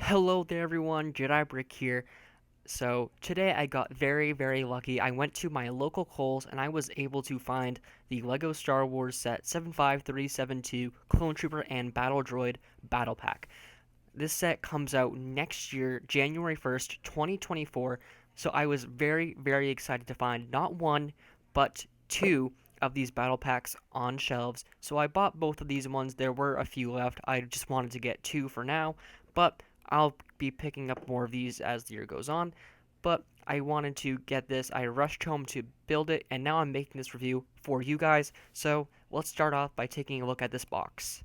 Hello there everyone, Jedi Brick here. So today I got very lucky. I went to my local Kohls and I was able to find the LEGO Star Wars set 75372 Clone Trooper and Battle Droid Battle Pack. This set comes out next year, January 1st, 2024. So I was very excited to find not one, but two of these battle packs on shelves. So I bought both of these ones. There were a few left. I just wanted to get two for now, but I'll be picking up more of these as the year goes on. But I wanted to get this. I rushed home to build it, and now I'm making this review for you guys. So let's start off by taking a look at this box.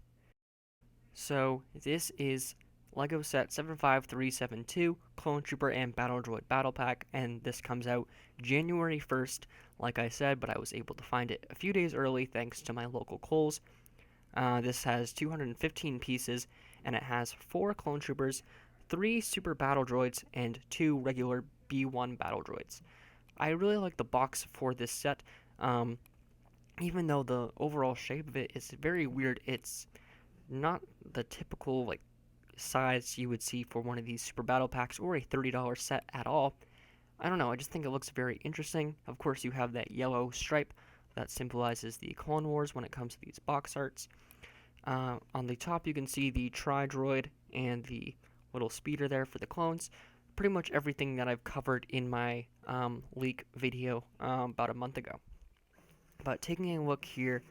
So this is LEGO set 75372 Clone Trooper and Battle Droid Battle Pack, and this comes out January 1st, like I said, but I was able to find it a few days early thanks to my local Kohls. This has 215 pieces, and it has 4 Clone Troopers, 3 Super Battle Droids, and 2 regular B1 Battle Droids. I really like the box for this set, even though the overall shape of it is very weird. It's not the typical size you would see for one of these super battle packs or a $30 set at all. I don't know, I just think it looks very interesting. Of course, you have that yellow stripe that symbolizes the Clone Wars when it comes to these box arts. On the top, you can see the Droid and the little speeder there for the clones. Pretty much everything that I've covered in my leak video about a month ago. But taking a look here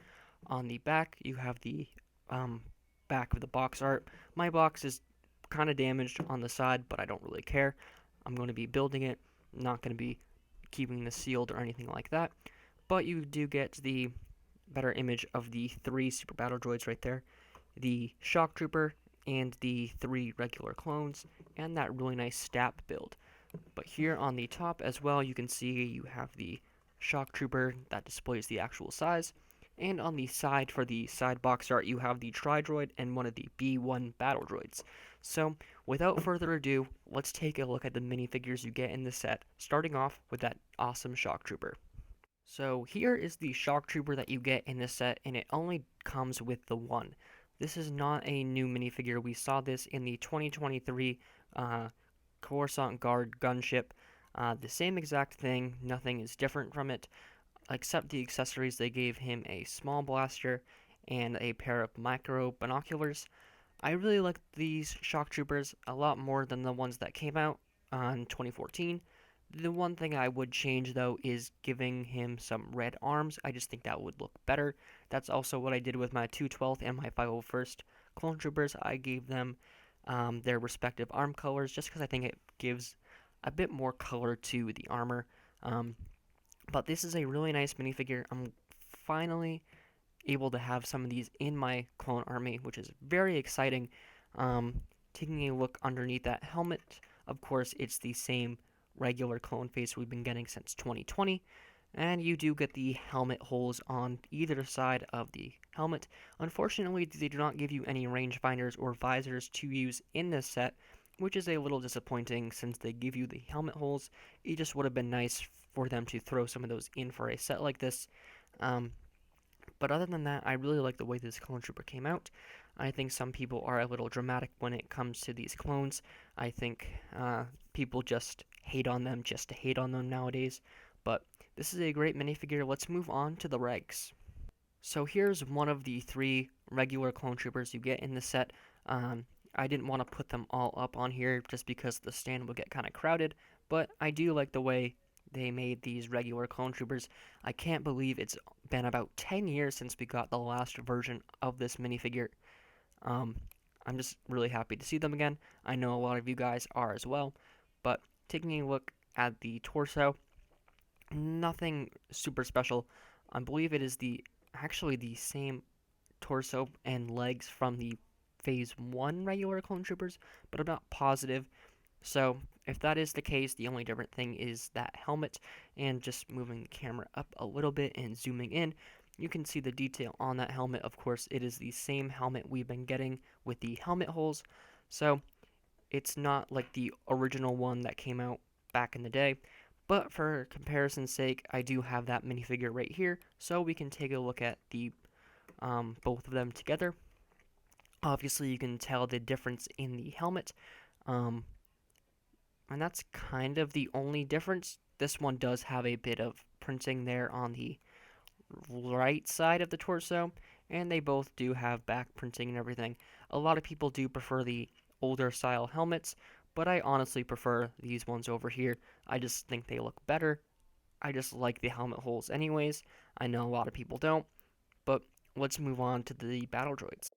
on the back, you have the um, back of the box art. My box is kind of damaged on the side, but I don't really care. I'm going to be building it, not going to be keeping this sealed or anything like that. But you do get the better image of the 3 Super Battle Droids right there, the Shock Trooper, and the 3 regular clones, and that really nice Stap build. But here on the top as well, you can see you have the Shock Trooper that displays the actual size, and on the side for the side box art, you have the Droid and one of the B1 Battle Droids. So, without further ado, let's take a look at the minifigures you get in the set, starting off with that awesome Shock Trooper. So, here is the Shock Trooper that you get in this set, and it only comes with the one. This is not a new minifigure. We saw this in the 2023 Coruscant Guard gunship. The same exact thing, nothing is different from it except the accessories. They gave him a small blaster and a pair of micro binoculars. I really like these shock troopers a lot more than the ones that came out in 2014. The one thing I would change though is giving him some red arms. I just think that would look better. That's also what I did with my 212th and my 501st clone troopers. I gave them their respective arm colors just because I think it gives a bit more color to the armor. Um, but this is a really nice minifigure. I'm finally able to have some of these in my clone army, which is very exciting. Taking a look underneath that helmet, of course, it's the same regular clone face we've been getting since 2020. And you do get the helmet holes on either side of the helmet. Unfortunately, they do not give you any rangefinders or visors to use in this set, which is a little disappointing since they give you the helmet holes. It just would have been nice for them to throw some of those in for a set like this. Um, but other than that, I really like the way this clone trooper came out. I think some people are a little dramatic when it comes to these clones. I think people just hate on them just to hate on them nowadays. But this is a great minifigure. Let's move on to the regs. So here's one of the 3 regular clone troopers you get in the set. I didn't want to put them all up on here just because the stand would get kind of crowded, but I do like the way they made these regular clone troopers. I can't believe it's been about 10 years since we got the last version of this minifigure. Um, I'm just really happy to see them again. I know a lot of you guys are as well, but taking a look at the torso, nothing super special. I believe it is actually the same torso and legs from the Phase 1 regular clone troopers, but I'm not positive. So, if that is the case, the only different thing is that helmet, and just moving the camera up a little bit and zooming in, you can see the detail on that helmet. Of course, it is the same helmet we've been getting with the helmet holes, so it's not like the original one that came out back in the day. But for comparison's sake, I do have that minifigure right here, so we can take a look at the both of them together. Obviously, you can tell the difference in the helmet. Um, and that's kind of the only difference. This one does have a bit of printing there on the right side of the torso, and they both do have back printing and everything. A lot of people do prefer the older style helmets, but I honestly prefer these ones over here. I just think they look better. I just like the helmet holes anyways. I know a lot of people don't, but let's move on to the battle droids.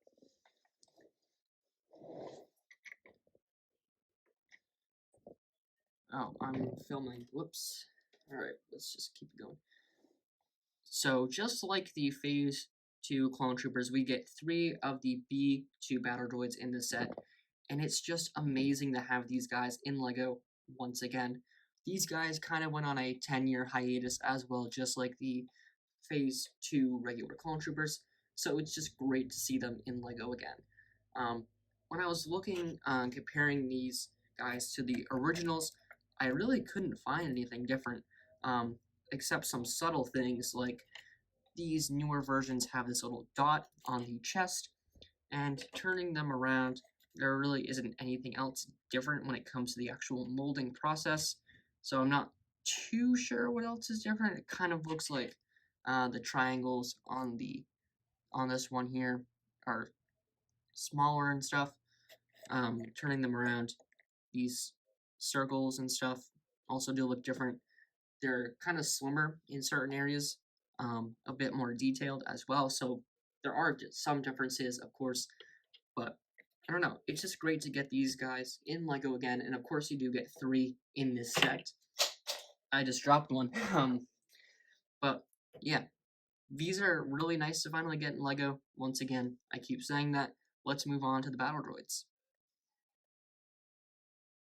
Oh, I'm filming. Whoops. Alright, let's just keep it going. So, just like the Phase 2 clone troopers, we get 3 of the B2 battle droids in the set, and it's just amazing to have these guys in LEGO once again. These guys kind of went on a 10-year hiatus as well, just like the Phase 2 regular clone troopers, so it's just great to see them in LEGO again. When I was looking, comparing these guys to the originals, I really couldn't find anything different, except some subtle things like these newer versions have this little dot on the chest, and turning them around, there really isn't anything else different when it comes to the actual molding process. So I'm not too sure what else is different. It kind of looks like the triangles on this one here are smaller and stuff. Turning them around, these circles and stuff also do look different. They're kind of slimmer in certain areas, a bit more detailed as well. So there are some differences, of course, but I don't know. It's just great to get these guys in Lego again, and of course you do get 3 in this set. I just dropped one. But yeah, these are really nice to finally get in Lego. Once again, I keep saying that. Let's move on to the battle droids.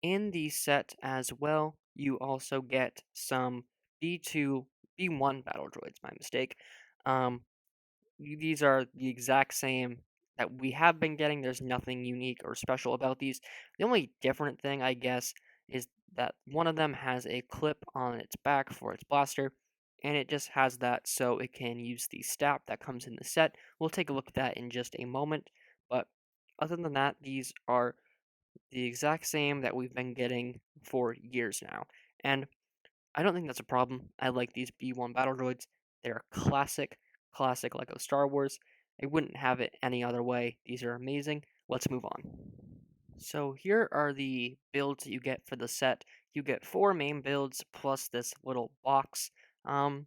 In the set as well, you also get some B2, B1 battle droids, my mistake. Um, these are the exact same that we have been getting. There's nothing unique or special about these. The only different thing, I guess, is that one of them has a clip on its back for its blaster, and it just has that so it can use the Stap that comes in the set. We'll take a look at that in just a moment, but other than that, these are the exact same that we've been getting for years now. And I don't think that's a problem. I like these B1 battle droids. They're classic, classic Lego Star Wars. I wouldn't have it any other way. These are amazing. Let's move on. So here are the builds that you get for the set. You get 4 main builds plus this little box. Um,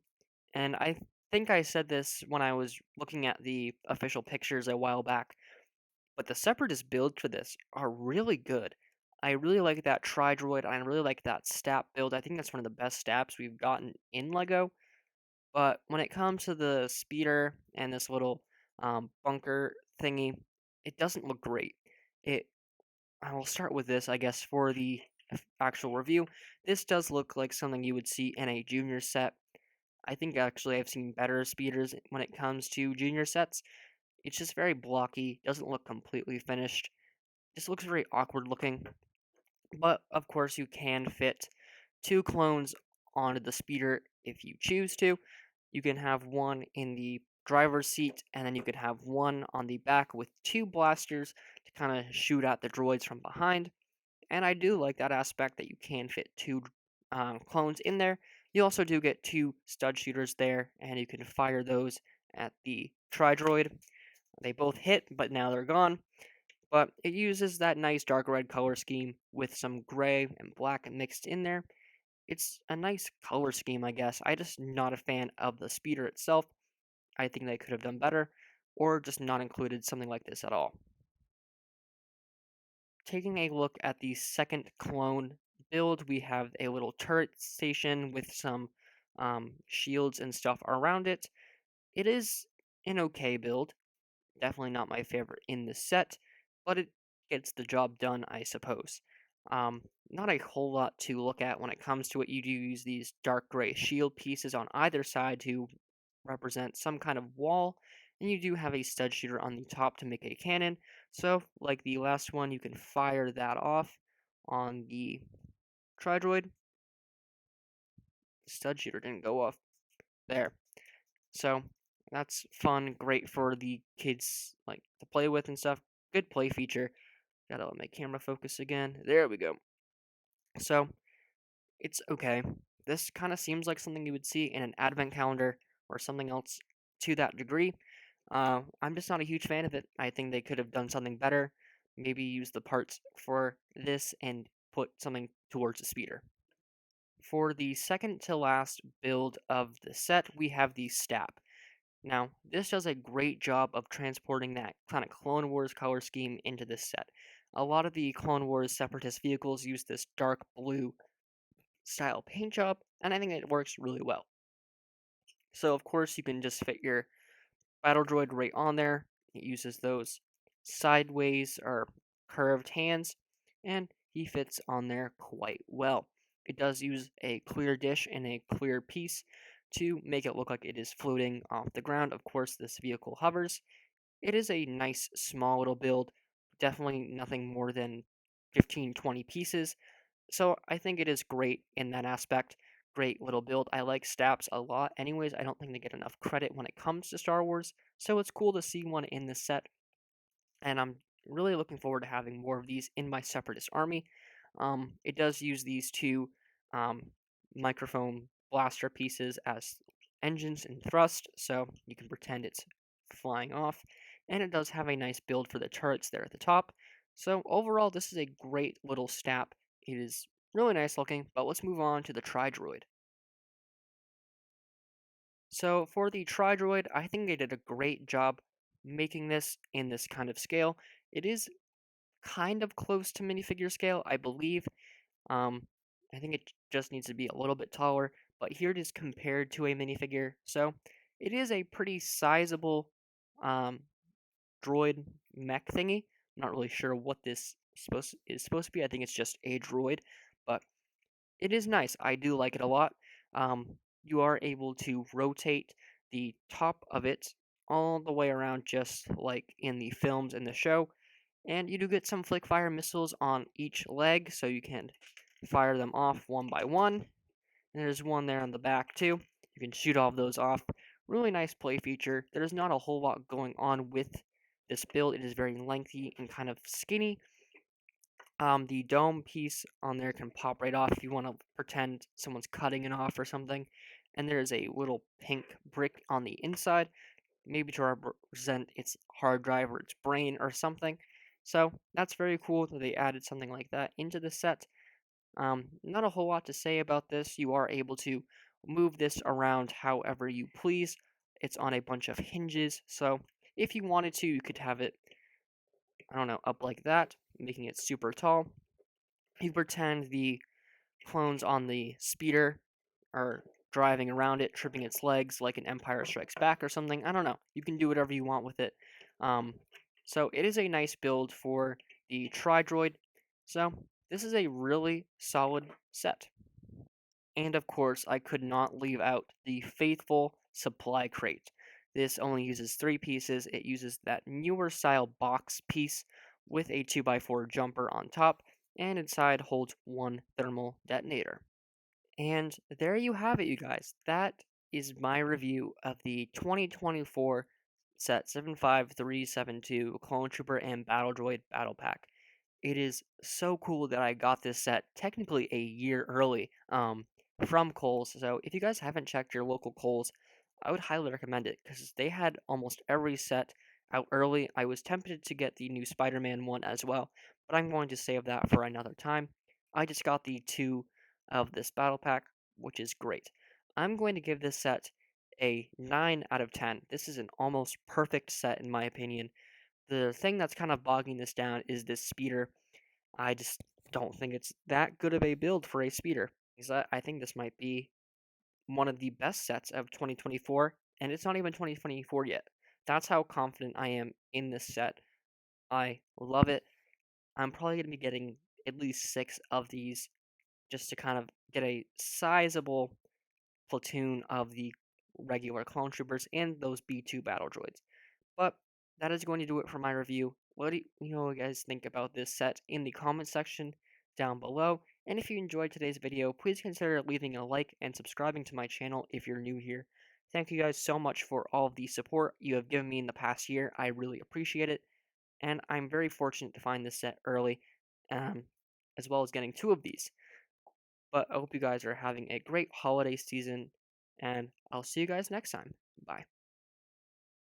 and I think I said this when I was looking at the official pictures a while back, but the separatist builds for this are really good. I really like that Tri-Droid, and I really like that Stap build. I think that's one of the best Staps we've gotten in LEGO. But when it comes to the speeder and this little bunker thingy, it doesn't look great. It. I will start with this, I guess, for the actual review. This does look like something you would see in a junior set. I think actually I've seen better speeders when it comes to junior sets. It's just very blocky, doesn't look completely finished. Just looks very awkward looking. But of course, you can fit 2 clones onto the speeder if you choose to. You can have one in the driver's seat, and then you could have one on the back with 2 blasters to kind of shoot at the droids from behind. And I do like that aspect that you can fit 2 clones in there. You also do get 2 stud shooters there, and you can fire those at the tri-droid. They both hit, but now they're gone. But it uses that nice dark red color scheme with some gray and black mixed in there. It's a nice color scheme, I guess. I just not a fan of the speeder itself. I think they could have done better, or just not included something like this at all. Taking a look at the second clone build, we have a little turret station with some shields and stuff around it. It is an okay build. Definitely not my favorite in the set, but it gets the job done, I suppose. Not a whole lot to look at when it comes to it. You do use these dark gray shield pieces on either side to represent some kind of wall, and you do have a stud shooter on the top to make a cannon. So, like the last one, you can fire that off on the Tridroid. The stud shooter didn't go off there. So that's fun, great for the kids like to play with and stuff. Good play feature. Gotta let my camera focus again. There we go. So, it's okay. This kind of seems like something you would see in an advent calendar or something else to that degree. I'm just not a huge fan of it. I think they could have done something better. Maybe use the parts for this and put something towards a speeder. For the second to last build of the set, we have the Stap. Now, this does a great job of transporting that kind of Clone Wars color scheme into this set. A lot of the Clone Wars Separatist vehicles use this dark blue style paint job, and I think it works really well. So, of course, you can just fit your Battle Droid right on there. It uses those sideways or curved hands, and he fits on there quite well. It does use a clear dish and a clear piece to make it look like it is floating off the ground. Of course, this vehicle hovers. It is a nice, small little build. Definitely nothing more than 15-20 pieces. So I think it is great in that aspect. Great little build. I like Staps a lot. Anyways, I don't think they get enough credit when it comes to Star Wars. So it's cool to see one in this set, and I'm really looking forward to having more of these in my Separatist army. It does use these two um, microphone blaster pieces as engines and thrust, so you can pretend it's flying off. And it does have a nice build for the turrets there at the top. So overall, this is a great little Stap. It is really nice looking, but let's move on to the Tri-Droid. So for the Tri-Droid, I think they did a great job making this in this kind of scale. It is kind of close to minifigure scale, I believe. Um, I think it just needs to be a little bit taller, but here it is compared to a minifigure, so it is a pretty sizable um, droid mech thingy. I'm not really sure what this is supposed to be. I think it's just a droid, but it is nice. I do like it a lot. You are able to rotate the top of it all the way around, just like in the films and the show. And you do get some flick fire missiles on each leg, so you can fire them off one by one. And there's one there on the back, too. You can shoot all of those off. Really nice play feature. There's not a whole lot going on with this build. It is very lengthy and kind of skinny. The dome piece on there can pop right off if you want to pretend someone's cutting it off or something. And there's a little pink brick on the inside, maybe to represent its hard drive or its brain or something. So that's very cool that they added something like that into the set. Not a whole lot to say about this. You are able to move this around however you please. It's on a bunch of hinges, so if you wanted to, you could have it, I don't know, up like that, making it super tall. You pretend the clones on the speeder are driving around it, tripping its legs like an Empire Strikes Back or something. I don't know. You can do whatever you want with it. Um, so it is a nice build for the Tri-Droid. So this is a really solid set. And of course, I could not leave out the faithful supply crate. This only uses 3 pieces. It uses that newer style box piece with a 2x4 jumper on top, and inside holds one thermal detonator. And there you have it, you guys. That is my review of the 2024 set 75372 Clone Trooper and Battle Droid Battle Pack. It is so cool that I got this set technically a year early from Kohls. So if you guys haven't checked your local Kohls, I would highly recommend it because they had almost every set out early. I was tempted to get the new Spider-Man one as well, but I'm going to save that for another time. I just got the two of this battle pack, which is great. I'm going to give this set a 9 out of 10. This is an almost perfect set in my opinion. The thing that's kind of bogging this down is this speeder. I just don't think it's that good of a build for a speeder. Because I think this might be one of the best sets of 2024, and it's not even 2024 yet. That's how confident I am in this set. I love it. I'm probably going to be getting at least 6 of these just to kind of get a sizable platoon of the regular clone troopers and those B2 battle droids. But that is going to do it for my review. What do you guys think about this set in the comment section down below? And if you enjoyed today's video, please consider leaving a like and subscribing to my channel if you're new here. Thank you guys so much for all of the support you have given me in the past year. I really appreciate it. and I'm very fortunate to find this set early, um, as well as getting 2 of these. But I hope you guys are having a great holiday season, and I'll see you guys next time. Bye.